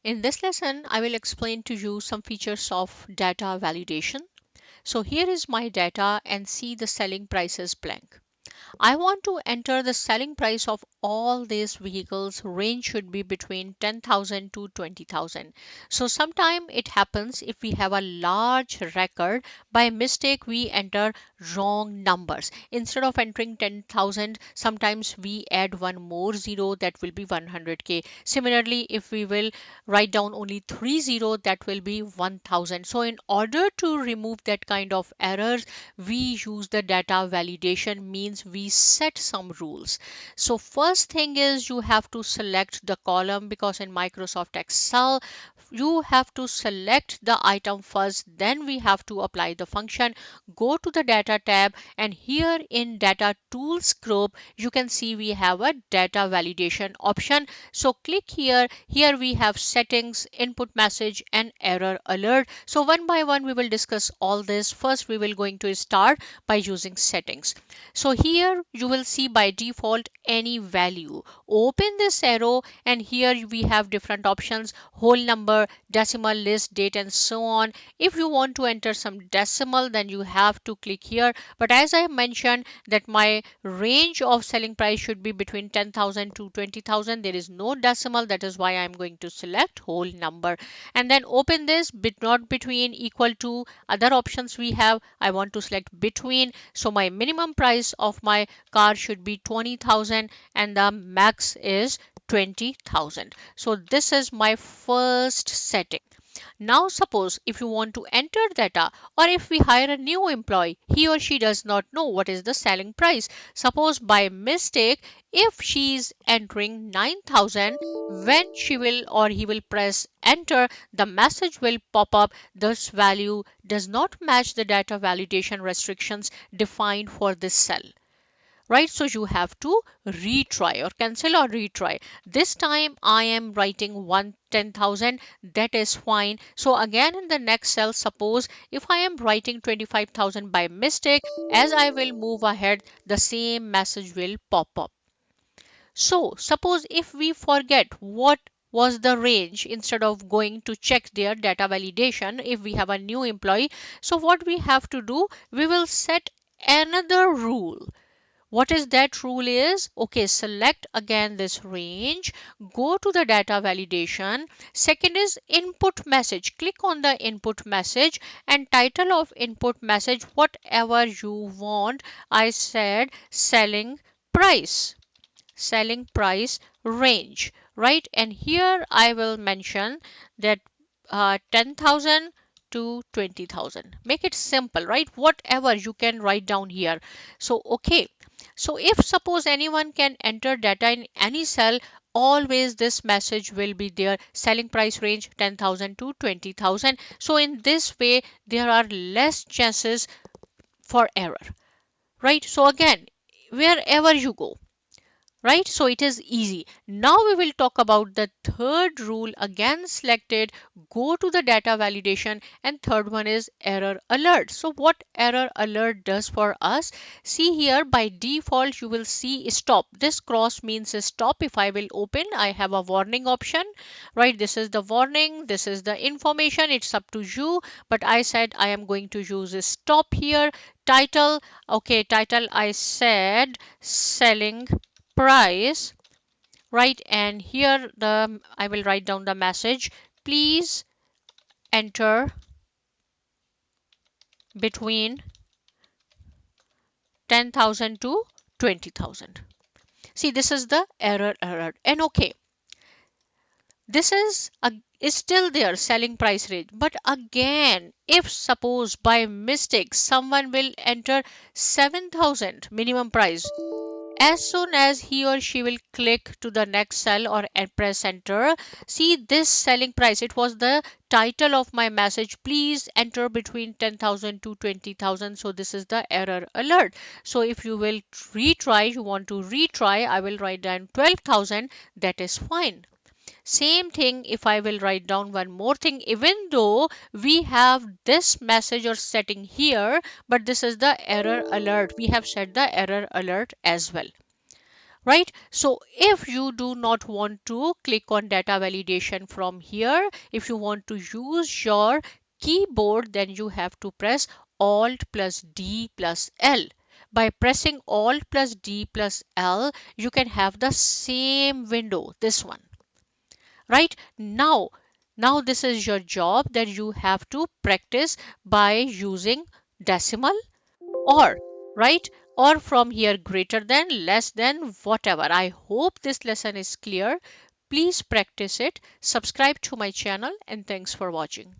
In this lesson, I will explain to you some features of data validation. So here is my data and see the selling price is blank. I want to enter the selling price of all these vehicles. Range should be between 10,000 to 20,000. So sometime it happens if we have a large record, by mistake we enter wrong numbers. Instead of entering 10,000, sometimes we add one more zero, that will be 100k. Similarly, if we will write down only 30, that will be 1000. So in order to remove that kind of errors, we use the data validation, means we set some rules. So first thing is you have to select the column, because in Microsoft Excel you have to select the item first, then we have to apply the function. Go to the data tab, and here in data tools group you can see we have a data validation option. So click here. Here we have settings, input message and error alert. So one by one we will discuss all this. First we will going to start by using settings. So here you will see by default any value. Open this arrow, and here we have different options: whole number, decimal, list, date and so on. If you want to enter some decimal, then you have to click here. But as I mentioned that my range of selling price should be between 10,000 to 20,000, there is no decimal, that is why I am going to select whole number. And then open this, not between, equal to. Other options we have, I want to select between. So my minimum price of my car should be 20,000 and the max is 20,000. So this is my first setting. Now suppose if you want to enter data, or if we hire a new employee, he or she does not know what is the selling price. Suppose by mistake if she is entering 9,000, when she will or he will press enter, the message will pop up: this value does not match the data validation restrictions defined for this cell. Right, so you have to retry or cancel or retry. This time I am writing 10,000, that is fine. So again in the next cell, suppose if I am writing 25,000 by mistake, as I will move ahead the same message will pop up. So suppose if we forget what was the range, instead of going to check their data validation, if we have a new employee, so what we have to do, we will set another rule. What is that rule is? Okay, select again this range, go to the data validation. Second is input message. Click on the input message, and title of input message, whatever you want. I said selling price range, right? And here I will mention that 10,000 to 20,000. Make it simple, right? Whatever you can write down here. So okay, so if suppose anyone can enter data in any cell, always this message will be there: selling price range 10,000 to 20,000. So in this way there are less chances for error, right? So again, wherever you go, right? So it is easy. Now we will talk about the third rule. Again selected, go to the data validation, and third one is error alert. So what error alert does for us, see here by default you will see stop. This cross means stop. If I will open, I have a warning option, right? This is the warning, this is the information, it's up to you, but I said I am going to use a stop here. Title, okay, title I said selling price, right? And here I will write down the message: please enter between 10,000 to 20,000. See, this is the error alert. And okay, this is still there, selling price range. But again, if suppose by mistake someone will enter 7,000 minimum price, as soon as he or she will click to the next cell or press enter, see this selling price, it was the title of my message: please enter between 10,000 to 20,000. So this is the error alert. So if you will retry, you want to retry, I will write down 12,000, that is fine. Same thing if I will write down one more thing, even though we have this message or setting here, but this is the error alert. We have set the error alert as well. right? So if you do not want to click on data validation from here, if you want to use your keyboard, then you have to press Alt plus D plus L. By pressing Alt plus D plus L, you can have the same window, this one, right? Now this is your job that you have to practice by using decimal, or right, or from here greater than, less than, whatever. I hope this lesson is clear. Please practice it. Subscribe to my channel, and thanks for watching.